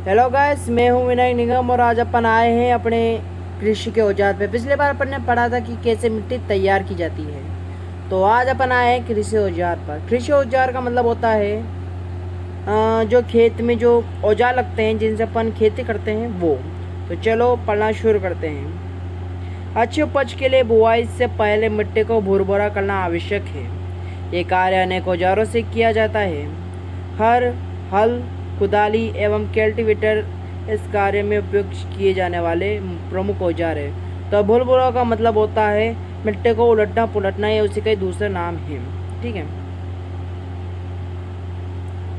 Hello guys, मैं हूं विनय निगम और आज अपन आए हैं अपने कृषि के औजार पे। पिछले बार अपन ने पढ़ा था कि कैसे मिट्टी तैयार की जाती है, तो आज अपन आए हैं कृषि औजार पर। कृषि औजार का मतलब होता है जो खेत में जो औजार लगते हैं जिनसे अपन खेती करते हैं वो। तो चलो पढ़ना शुरू करते हैं। अच्छी उपज के लिए बुआई से पहले मिट्टी को भुरभुरा करना आवश्यक है। ये कार्य अनेक औजारों से किया जाता है। हल, कुदाली एवं कल्टीवेटर इस कार्य में उपयोग किए जाने वाले प्रमुख औजार है। तो भुरभुरा का मतलब होता है मिट्टी को उलटना पुलटना, या उसी का ही दूसरा नाम है। ठीक है।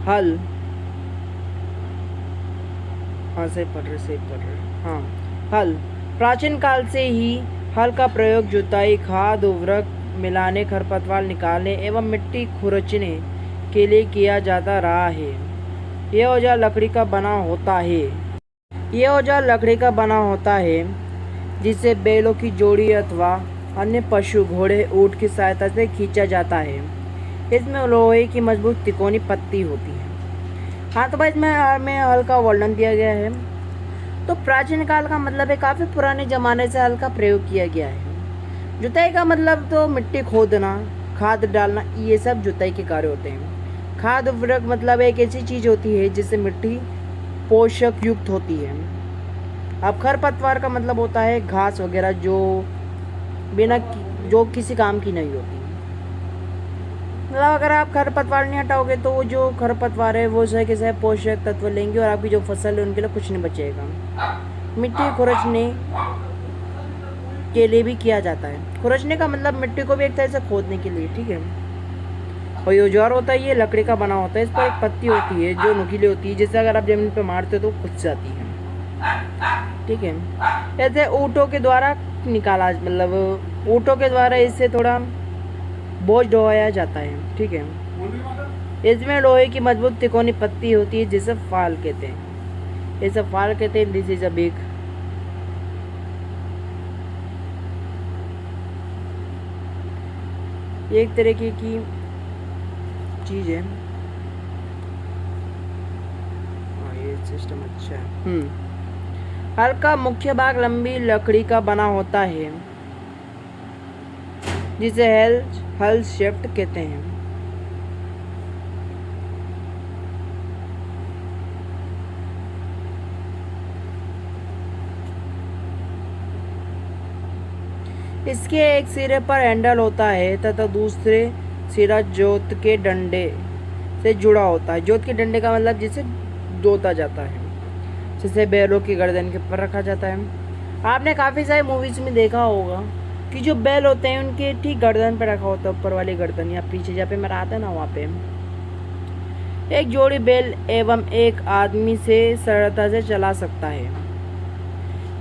हल, हाँ सही पढ़ रहे हाँ। हल, प्राचीन काल से ही हल का प्रयोग जुताई, खाद उर्वरक मिलाने, खरपतवार निकालने एवं मिट्टी खुरचने के लिए किया जाता रहा है। यह औजार लकड़ी का बना होता है। जिसे बैलों की जोड़ी अथवा अन्य पशु, घोड़े, ऊंट की सहायता से खींचा जाता है। इसमें लोहे की मजबूत तिकोनी पत्ती होती है। हाँ, तो भाई इसमें हल का वर्णन दिया गया है। तो प्राचीन काल का मतलब है काफ़ी पुराने ज़माने से हल का प्रयोग किया गया है। जुताई का मतलब तो मिट्टी खोदना, खाद डालना, ये सब जुताई के कार्य होते हैं। खाद उर्वरक मतलब एक ऐसी चीज़ होती है जिससे मिट्टी पोषक युक्त होती है। अब खरपतवार का मतलब होता है घास वगैरह जो किसी काम की नहीं होती। मतलब अगर आप खरपतवार नहीं हटाओगे तो वो जो खरपतवार है वो सही के सही पोषक तत्व लेंगे और आपकी जो फसल है उनके लिए कुछ नहीं बचेगा। मिट्टी खुरचने के लिए भी किया जाता है। खुरचने का मतलब मिट्टी को भी एक तरह से खोदने के लिए। ठीक है। और ये औजार होता है, ये लकड़ी का बना होता है। इस पर एक पत्ती होती है जो नुकीली होती है, जिससे अगर आप जमीन पर मारते हो तो खुद जाती है। ठीक है। ऐसे ऊँटों के द्वारा निकाला, मतलब ऊँटों के द्वारा इससे थोड़ा बोझ ढोया जाता है। ठीक है। इसमें लोहे की मजबूत तिकोनी पत्ती होती है जिसे फाल कहते हैं। इसे फाल कहते हैं। This is a big. ये एक तरीके की चीज है। हाँ, ये सिस्टम अच्छा है। हल का मुख्य भाग लंबी लकड़ी का बना होता है जिसे हल शेफ्ट कहते हैं। इसके एक सिरे पर हैंडल होता है तथा दूसरे सिरा जोत के डंडे से जुड़ा होता है। जोत के डंडे का मतलब जिसे जोता जाता है, जिसे बैलों की गर्दन के ऊपर रखा जाता है। आपने काफ़ी सारी मूवीज़ में देखा होगा कि जो बैल होते हैं उनके ठीक गर्दन पे रखा होता है, ऊपर वाली गर्दन या पीछे जहाँ पे मेरा आता है ना वहाँ पे एक जोड़ी बैल एवं एक आदमी से सरलता से चला सकता है।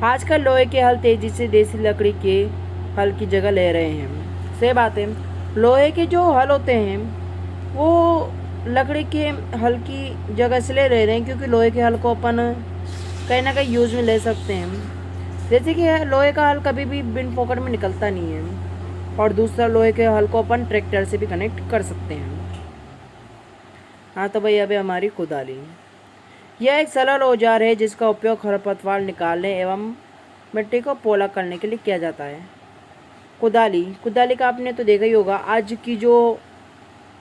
आजकल लोहे के हल तेजी से देसी लकड़ी के हल की जगह ले रहे हैं। सही बात है। लोहे के जो हल होते हैं वो लकड़ी के हल की जगह इसलिए ले रहे हैं क्योंकि लोहे के हल को अपन कहीं ना कहीं यूज़ में ले सकते हैं। जैसे कि लोहे का हल कभी भी बिन पॉकेट में निकलता नहीं है, और दूसरा लोहे के हल को अपन ट्रैक्टर से भी कनेक्ट कर सकते हैं। हाँ, तो भाई अभी हमारी कुदाली। यह एक सरल औजार है जिसका उपयोग खरपतवार निकालने एवं मिट्टी को पोला करने के लिए किया जाता है। कुदाली का आपने तो देखा ही होगा। आज की जो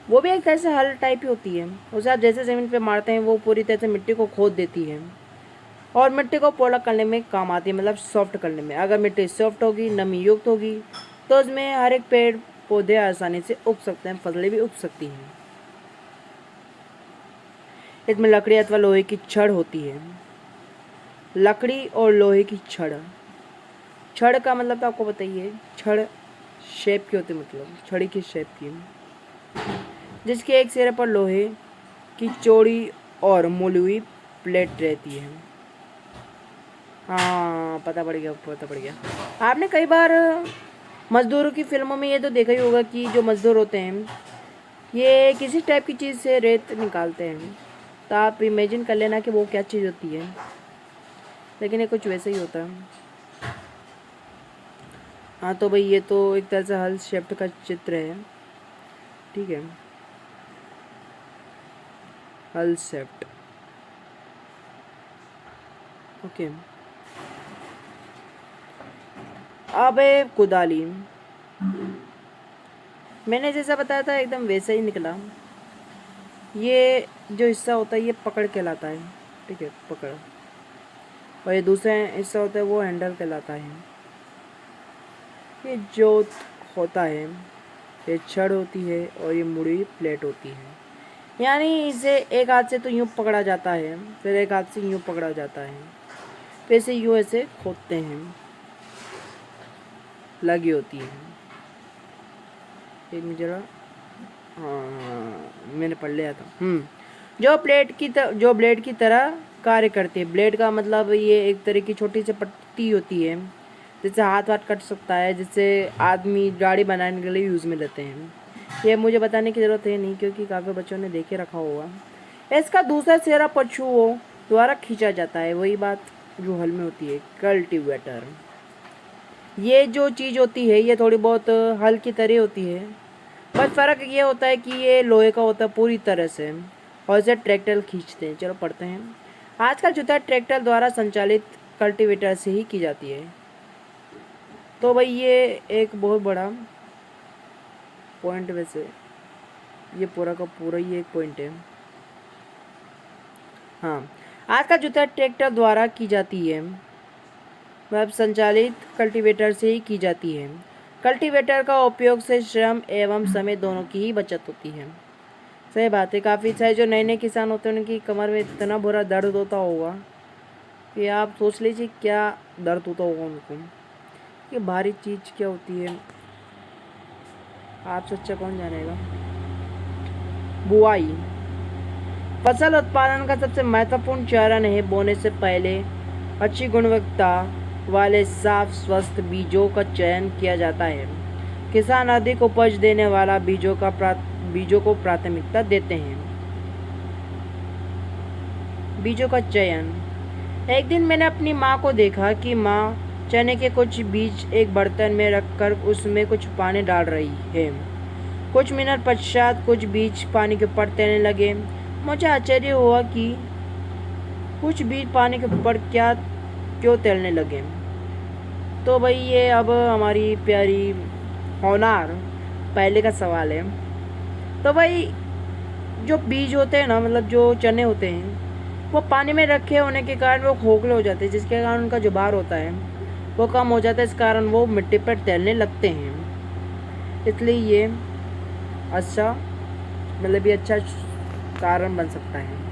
वो भी एक तरह से हल टाइप ही होती है। उसे आप जैसे ज़मीन पे मारते हैं वो पूरी तरह से मिट्टी को खोद देती है और मिट्टी को पोला करने में काम आती है, मतलब सॉफ्ट करने में। अगर मिट्टी सॉफ्ट होगी, नमी युक्त होगी, तो उसमें हर एक पेड़ पौधे आसानी से उग सकते हैं, फसलें भी उग सकती हैं। इसमें लकड़ी अथवा लोहे की छड़ होती है। लकड़ी और लोहे की छड़। छड़ का मतलब तो आपको बताइए, छड़ शेप की होती है, मतलब छड़ी की शेप की, जिसके एक सिरे पर लोहे की चौड़ी और मुड़ी हुई प्लेट रहती है। हाँ, पता पड़ गया। आपने कई बार मज़दूरों की फिल्मों में ये तो देखा ही होगा कि जो मज़दूर होते हैं ये किसी टाइप की चीज़ से रेत निकालते हैं। तो आप इमेजिन कर लेना कि वो क्या चीज़ होती है, लेकिन ये कुछ वैसे ही होता है। हाँ, तो भाई ये तो एक तरह से हल शेफ्ट का चित्र है। ठीक है। हल शेफ्ट। ओके। अब है कुदाली। मैंने जैसा बताया था एकदम वैसा ही निकला। ये जो हिस्सा होता है ये पकड़ कहलाता है, ठीक है, पकड़। और ये दूसरा हिस्सा होता है वो हैंडल कहलाता है। ये जोत होता है, ये छड़ होती है और ये मुड़ी प्लेट होती है। यानी इसे एक हाथ से तो यूँ पकड़ा जाता है, फिर एक हाथ से यूँ पकड़ा जाता है, फिर इसे यूँ ऐसे खोदते हैं, लगी होती है। एक मिनट जरा, हाँ मैंने पढ़ लिया था। जो ब्लेड की तरह कार्य करती है। ब्लेड का मतलब ये एक तरह की छोटी सी पट्टी होती है जिससे हाथ वाथ कट सकता है, जिससे आदमी गाड़ी बनाने के लिए यूज़ में लेते हैं। ये मुझे बताने की ज़रूरत है नहीं क्योंकि काफ़ी बच्चों ने देखे रखा होगा। इसका दूसरा सिरा पशुओं द्वारा खींचा जाता है, वही बात जो हल में होती है, कल्टीवेटर। ये जो चीज़ होती है ये थोड़ी बहुत हल की तरह होती है, बस फ़र्क ये होता है कि ये लोहे का होता है पूरी तरह से और इसे ट्रैक्टर खींचते हैं। चलो पढ़ते हैं। आजकल जुताई ट्रैक्टर द्वारा संचालित कल्टीवेटर से ही की जाती है। तो भाई ये एक बहुत बड़ा पॉइंट, वैसे ये पूरा का पूरा ही एक पॉइंट है। हाँ, आजकल जुताई ट्रैक्टर द्वारा की जाती है, मतलब संचालित कल्टीवेटर से ही की जाती है। कल्टीवेटर का उपयोग से श्रम एवं समय दोनों की ही बचत होती है। सही बात है। काफ़ी सारे जो नए नए किसान होते हैं उनकी कमर में इतना बुरा दर्द होता होगा कि आप सोच लीजिए क्या दर्द होता होगा उनको। ये भारी चीज़ क्या होती है, आप सच्चा कौन जानेगा। बुआई फसल उत्पादन का सबसे महत्वपूर्ण चरण है। बोने से पहले अच्छी गुणवत्ता वाले साफ स्वस्थ बीजों का चयन किया जाता है। किसान अधिक उपज देने वाला बीजों को प्राथमिकता देते हैं। बीजों का चयन। एक दिन मैंने अपनी माँ को देखा कि माँ चने के कुछ बीज एक बर्तन में रखकर उसमें कुछ पानी डाल रही है। कुछ मिनट पश्चात कुछ बीज पानी के ऊपर तैरने लगे। मुझे आश्चर्य हुआ कि कुछ बीज पानी के ऊपर क्यों तैरने लगे। तो भाई ये अब हमारी प्यारी होनार पहले का सवाल है। तो भाई जो बीज होते हैं ना, मतलब जो चने होते हैं, वो पानी में रखे होने के कारण वो खोखले हो जाते हैं, जिसके कारण उनका जो भार होता है वो कम हो जाता है। इस कारण वो मिट्टी पर तैरने लगते हैं। इसलिए ये अच्छा, मतलब ये अच्छा कारण बन सकता है।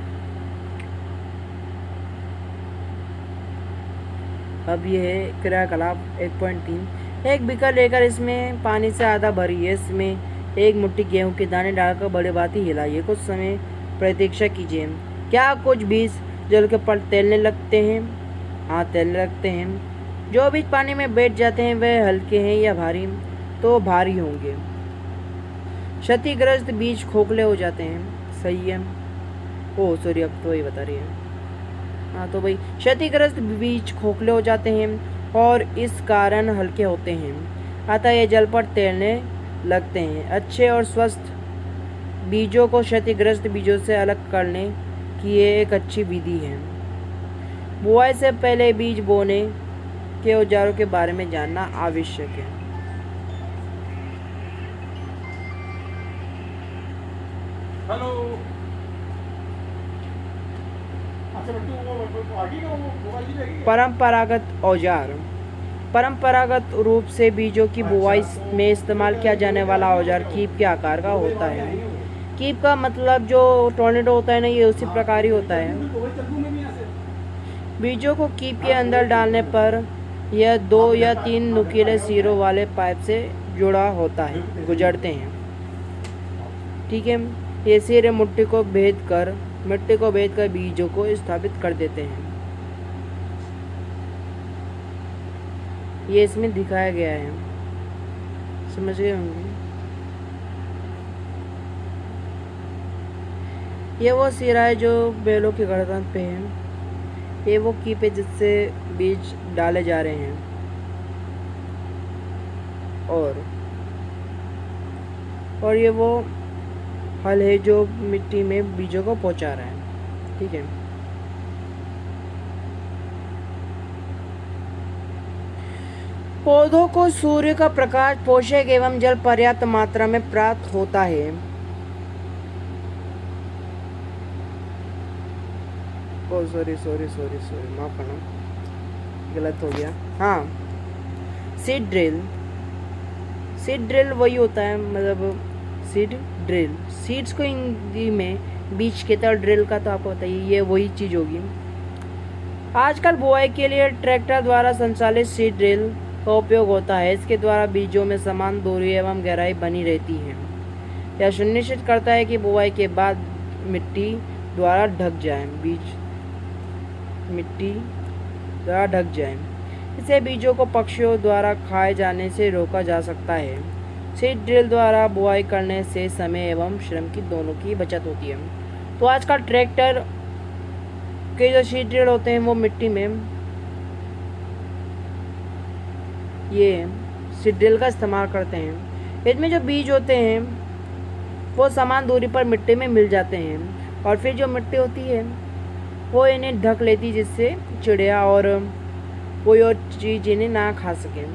अब ये है क्रियाकलाप 1.3। एक बीकर लेकर इसमें पानी से आधा भरी है, इसमें एक मुट्ठी गेहूं के दाने डालकर बड़े भांति हिलाइए। कुछ समय प्रतीक्षा कीजिए। क्या कुछ बीज जल के ऊपर तैरने लगते हैं? हाँ, तैरने लगते हैं। जो बीज पानी में बैठ जाते हैं वह हल्के हैं या भारी? तो भारी होंगे। क्षतिग्रस्त बीज खोखले हो जाते हैं। सही है। ओह सॉरी, अब तो वही बता रही है। हाँ, तो भाई क्षतिग्रस्त बीज खोखले हो जाते हैं और इस कारण हल्के होते हैं, अतः ये जल पर तैरने लगते हैं। अच्छे और स्वस्थ बीजों को क्षतिग्रस्त बीजों से अलग करने की ये एक अच्छी विधि है। बुआई से पहले बीज बोने के औजारों के बारे में जानना आवश्यक है। हेलो। परंपरागत औजार। परंपरागत रूप से बीजों की बुवाई में इस्तेमाल किया जाने वाला औजार कीप के आकार का होता है। कीप का मतलब जो टोर्नेडो होता है ना, ये उसी प्रकार ही होता है। बीजों को कीप के अंदर डालने पर यह 2 या 3 नुकीले सिरों वाले पाइप से जुड़ा होता है, गुजरते हैं। ठीक है, ये सिरे मिट्टी को भेद कर बीजों को स्थापित कर देते हैं। ये इसमें दिखाया गया है, समझ गए होंगे। ये वो सिरा है जो बैलों के गर्दन पे है। ये वो कीप है जिससे बीज डाले जा रहे हैं और ये वो हल है जो मिट्टी में बीजों को पहुंचा रहा है। ठीक है। पौधों को सूर्य का प्रकाश, पोषक एवं जल पर्याप्त मात्रा में प्राप्त होता है। ओ सॉरी सॉरी सॉरी सॉरी, माफ करना, गलत हो गया। हाँ, सीड ड्रिल। सीड ड्रिल वही होता है, मतलब सीड ड्रिल, सीड्स को हिंदी में बीज कहते हैं, और ड्रिल का तो आपको बताइए ये वही चीज़ होगी। आजकल बुआई के लिए ट्रैक्टर द्वारा संचालित सीड ड्रिल का उपयोग होता है। इसके द्वारा बीजों में समान दूरी एवं गहराई बनी रहती है। यह सुनिश्चित करता है कि बुआई के बाद मिट्टी द्वारा ढक जाए, बीज मिट्टी द्वारा ढक जाए। इससे बीजों को पक्षियों द्वारा खाए जाने से रोका जा सकता है। सीड ड्रिल द्वारा बुआई करने से समय एवं श्रम की दोनों की बचत होती है। तो आजकल ट्रैक्टर के जो सीड ड्रिल होते हैं वो मिट्टी में ये सीड ड्रिल का इस्तेमाल करते हैं। इसमें जो बीज होते हैं वो समान दूरी पर मिट्टी में मिल जाते हैं, और फिर जो मिट्टी होती है वो इन्हें ढक लेती, जिससे चिड़िया और कोई और चीज़ इन्हें ना खा सके।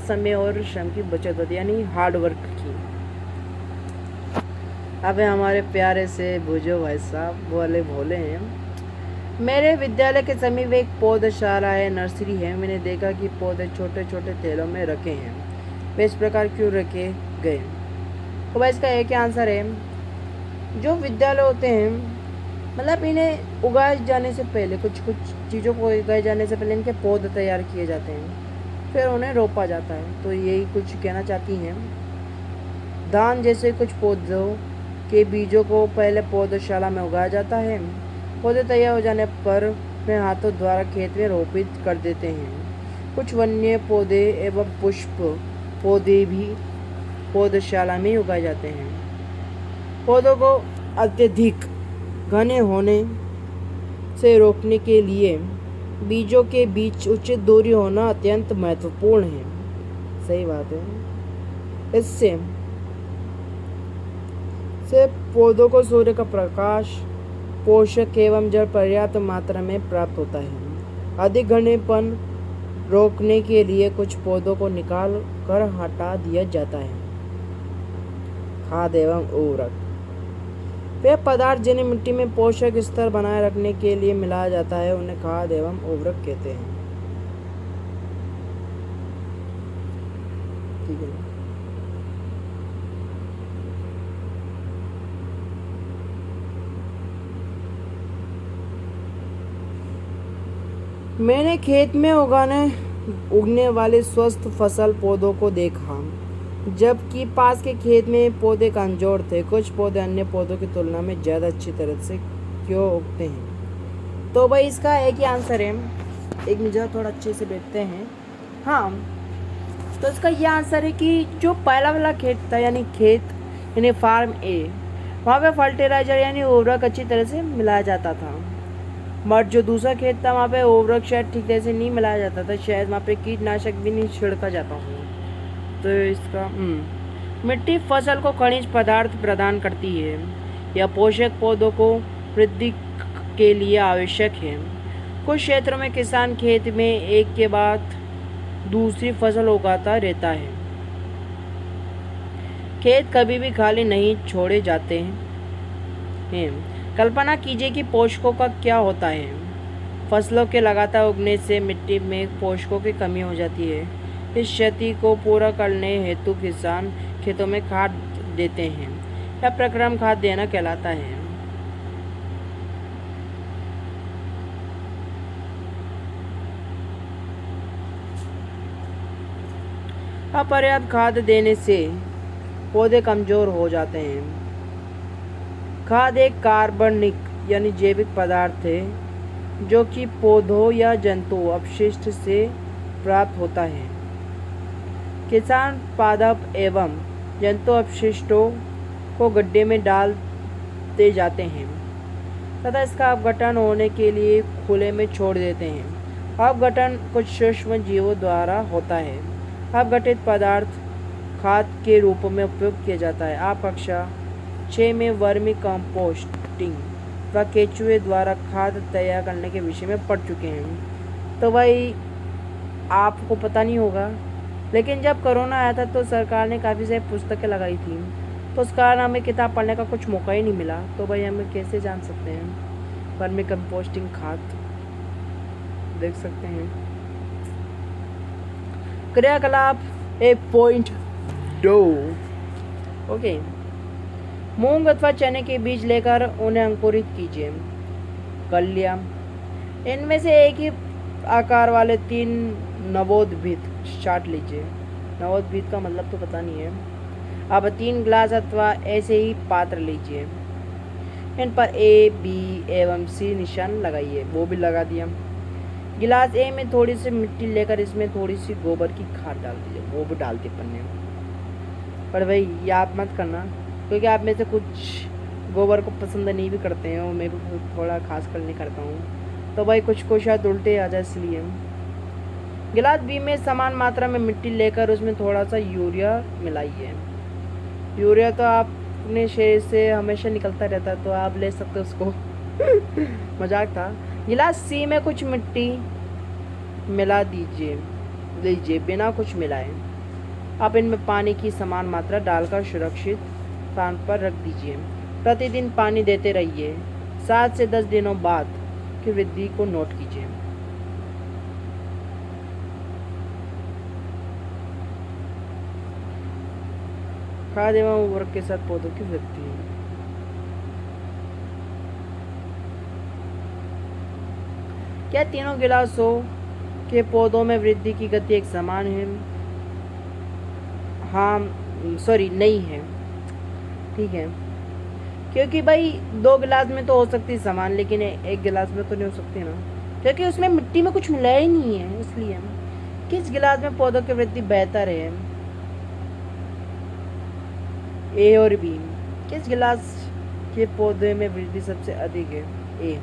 समय और श्रम की बचत होती है, यानी हार्ड वर्क की। अब हमारे प्यारे से भुजो भाई साहब बोले भोले हैं। मेरे विद्यालय के समीप एक पौधशाला है, नर्सरी है। मैंने देखा कि पौधे छोटे छोटे थैलों में रखे हैं। वे इस प्रकार क्यों रखे गए? तो भाई इसका एक ही आंसर है, जो विद्यालय होते हैं, मतलब इन्हें उगाए जाने से पहले, कुछ चीज़ों को उगाए जाने से पहले इनके पौधे तैयार किए जाते हैं, फिर उन्हें रोपा जाता है। तो यही कुछ कहना चाहती हैं। धान जैसे कुछ पौधों के बीजों को पहले पौधशाला में उगाया जाता है। पौधे तैयार हो जाने पर अपने हाथों द्वारा खेत में रोपित कर देते हैं। कुछ वन्य पौधे एवं पुष्प पौधे भी पौधशाला में उगाए जाते हैं। पौधों को अत्यधिक घने होने से रोकने के लिए बीजों के बीच उचित दूरी होना अत्यंत महत्वपूर्ण है। सही बात है। इससे पौधों को सूर्य का प्रकाश, पोषक एवं जल पर्याप्त मात्रा में प्राप्त होता है। अधिक घनेपन रोकने के लिए कुछ पौधों को निकाल कर हटा दिया जाता है। खाद एवं उर्वरक। वे पदार्थ जिन्हें मिट्टी में पोषक स्तर बनाए रखने के लिए मिलाया जाता है, उन्हें खाद एवं उर्वरक कहते हैं। ठीक है। मैंने खेत में उगने वाले स्वस्थ फसल पौधों को देखा, जबकि पास के खेत में पौधे कमजोर थे। कुछ पौधे अन्य पौधों की तुलना में ज़्यादा अच्छी तरह से क्यों उगते हैं? तो भाई इसका एक ही आंसर है। एक मिनट थोड़ा अच्छे से बैठते हैं। हाँ, तो इसका यह आंसर है कि जो पहला वाला खेत था, यानी फार्म ए, वहाँ पे फर्टिलाइजर यानी उर्वरक अच्छी तरह से मिलाया जाता था। बट जो दूसरा खेत था वहाँ पे उर्वरक शायद ठीक तरह से नहीं मिलाया जाता था, शायद वहाँ पे कीटनाशक भी नहीं छिड़का जाता हो। तो इसका मिट्टी फसल को खनिज पदार्थ प्रदान करती है। यह पोषक पौधों को वृद्धि के लिए आवश्यक है। कुछ क्षेत्रों में किसान खेत में एक के बाद दूसरी फसल उगाता रहता है। खेत कभी भी खाली नहीं छोड़े जाते हैं। कल्पना कीजिए कि पोषकों का क्या होता है। फसलों के लगातार उगने से मिट्टी में पोषकों की कमी हो जाती है। इस क्षति को पूरा करने हेतु किसान खेतों में खाद देते हैं। यह प्रक्रम खाद देना कहलाता है। अपर्याप्त खाद देने से पौधे कमजोर हो जाते हैं। खाद एक कार्बनिक यानी जैविक पदार्थ है जो कि पौधों या जंतु अपशिष्ट से प्राप्त होता है। किसान पादप एवं जंतु अपशिष्टों को गड्ढे में डालते जाते हैं तथा इसका अपघटन होने के लिए खुले में छोड़ देते हैं। अपघटन कुछ सूक्ष्म जीवों द्वारा होता है। अपघटित पदार्थ खाद के रूप में उपयोग किया जाता है। आप कक्षा 6 में वर्मी कंपोस्टिंग व केचुए द्वारा खाद तैयार करने के विषय में पढ़ चुके हैं। तो भाई आपको पता नहीं होगा लेकिन जब कोरोना आया था तो सरकार ने काफ़ी सारी पुस्तकें लगाई थी, तो उस कारण हमें किताब पढ़ने का कुछ मौका ही नहीं मिला। तो भाई हमें कैसे जान सकते हैं वर्मी कंपोस्टिंग खाद, देख सकते हैं। क्रियाकलाप 1.2। ओके, मूंग अथवा चने के बीज लेकर उन्हें अंकुरित कीजिए। कलियां, इनमें से एक ही आकार वाले 3 नवोद्भिद छांट लीजिए। नवोद्भिद का मतलब तो पता नहीं है। अब 3 गिलास अथवा ऐसे ही पात्र लीजिए, इन पर A, B एवं C निशान लगाइए। वो भी लगा दिया। गिलास ए में थोड़ी सी मिट्टी लेकर इसमें थोड़ी सी गोबर की खाद डाल दीजिए। वो भी डालते पन्ने में, पर भाई ये आप मत करना, क्योंकि आप में से कुछ गोबर को पसंद नहीं भी करते हैं और मैं भी थोड़ा खास कर नहीं करता हूँ, तो भाई कुछ को शायद उल्टे आ जाए, इसलिए। गिलास बी में समान मात्रा में मिट्टी लेकर उसमें थोड़ा सा यूरिया मिलाइए। यूरिया तो अपने शरीर से हमेशा निकलता रहता है, तो आप ले सकते हो उसको। मजाक था। गिलास सी में कुछ मिट्टी मिला लीजिए बिना कुछ मिलाए। आप इनमें पानी की समान मात्रा डालकर सुरक्षित स्थान पर रख दीजिए। प्रतिदिन पानी देते रहिए। 7 से 10 दिनों बाद की वृद्धि को नोट कीजिए। खाद एवं उर्वरक के साथ पौधों की वृद्धि। क्या तीनों गिलासों के पौधों में वृद्धि की गति एक समान है? हाँ, सॉरी, नहीं है। ठीक है, क्योंकि भाई 2 गिलास में तो हो सकती है समान, लेकिन एक गिलास में तो नहीं हो सकती ना, क्योंकि उसमें मिट्टी में कुछ मिलाया ही नहीं है। इसलिए किस गिलास में पौधों की वृद्धि बेहतर है? ए और बी। किस गिलास के पौधे में वृद्धि सबसे अधिक है? ए।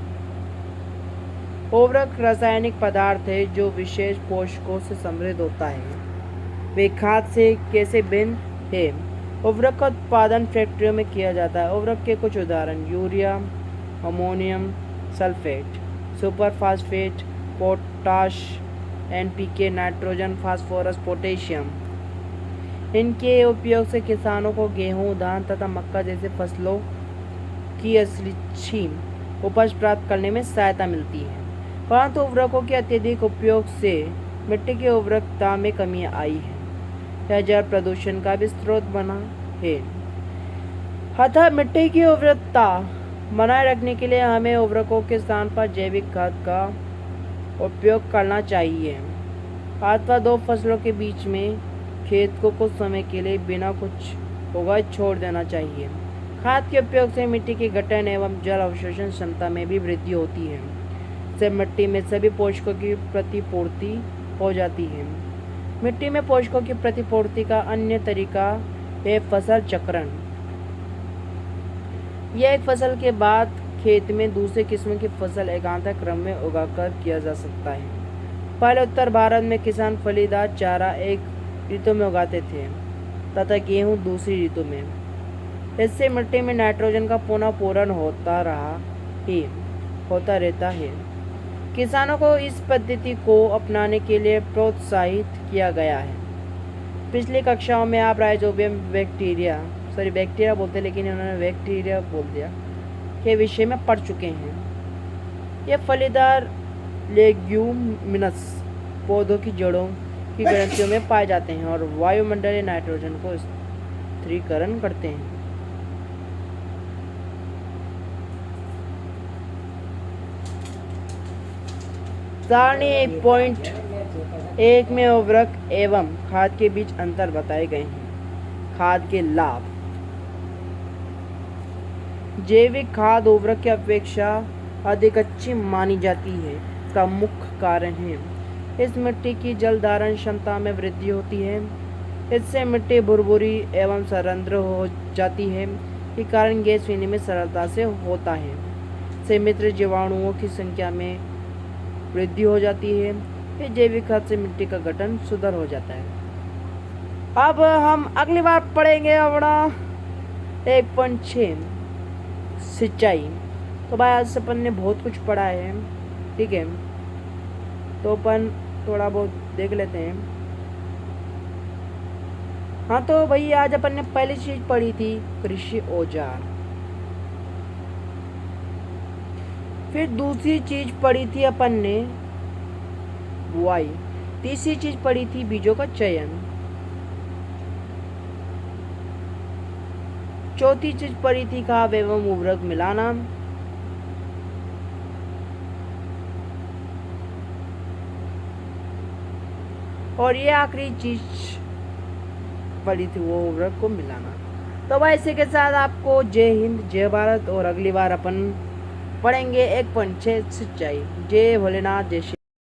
उर्वरक रासायनिक पदार्थ है जो विशेष पोषकों से समृद्ध होता है। वे खाद से कैसे भिन्न है? उर्वरक का उत्पादन फैक्ट्रियों में किया जाता है। उर्वरक के कुछ उदाहरण: urea, ammonium sulphate, super phosphate, potash, NPK, nitrogen, phosphorus, potassium. इनके उपयोग से किसानों को गेहूं, धान तथा मक्का जैसे फसलों की अच्छी उपज प्राप्त करने में सहायता मिलती है। परंतु उर्वरकों के अत्यधिक उपयोग से मिट्टी की उर्वरकता में कमी आई है। यह जल प्रदूषण का भी स्रोत बना है। अतः मिट्टी की उर्वरकता बनाए रखने के लिए हमें उर्वरकों के स्थान पर जैविक खाद का उपयोग करना चाहिए, अथवा 2 फसलों के बीच में खेत को कुछ समय के लिए बिना कुछ उगाए छोड़ देना चाहिए। खाद के उपयोग से मिट्टी की गठन एवं जल अवशोषण क्षमता में भी वृद्धि होती है। इससे मिट्टी में सभी पोषकों की प्रतिपूर्ति हो जाती है। मिट्टी में पोषकों की प्रतिपूर्ति का अन्य तरीका है फसल चक्रण। यह एक फसल के बाद खेत में दूसरे किस्म की फसल एकांतर क्रम में उगाकर किया जा सकता है। पहले उत्तर भारत में किसान फलीदार चारा एक ऋतु में उगाते थे तथा गेहूं दूसरी ऋतु में। इससे मिट्टी में नाइट्रोजन का पुनः पूरण होता रहता है। किसानों को इस पद्धति को अपनाने के लिए प्रोत्साहित किया गया है। पिछली कक्षाओं में आप राइजोबियम बैक्टीरिया बोलते, लेकिन उन्होंने बैक्टीरिया बोल दिया, के विषय में पढ़ चुके हैं। ये फलीदार लेग्यूमिनस पौधों की जड़ों की ग्रंथियों में पाए जाते हैं और वायुमंडलीय नाइट्रोजन को स्थिरीकरण करते हैं। सारणी 1.1 में उर्वरक एवं खाद के बीच अंतर बताए गए हैं। खाद के लाभ: जैविक खाद उर्वरक की अपेक्षा अधिक अच्छी मानी जाती है। इसका मुख्य कारण है इस मिट्टी की जल धारण क्षमता में वृद्धि होती है। इससे मिट्टी भुरभुरी एवं सरंध्र हो जाती है, के कारण गैस पीने में सरलता से होता है। इससे मित्र जीवाणुओं की संख्या में वृद्धि हो जाती है। ये जैविक खाद से मिट्टी का गठन सुधर हो जाता है। अब हम अगली बार पढ़ेंगे अपना 1.6 सिंचाई। तो भाई आज से अपन ने बहुत कुछ पढ़ा है, ठीक है, तो अपन थोड़ा बहुत देख लेते हैं। हाँ तो भाई आज अपन ने पहली चीज पढ़ी थी कृषि औजार, फिर दूसरी चीज पढ़ी थी अपन ने बुआई, तीसरी चीज पढ़ी थी बीजों का चयन, चौथी चीज पढ़ी थी खाद एवं उर्वरक मिलाना, और ये आखिरी चीज पढ़ी थी वो उर्वरक को मिलाना। तो भाई इसी के साथ आपको जय हिंद जय भारत, और अगली बार अपन पढ़ेंगे 1.6 सिंचाई। जय भोलेनाथ जय श्री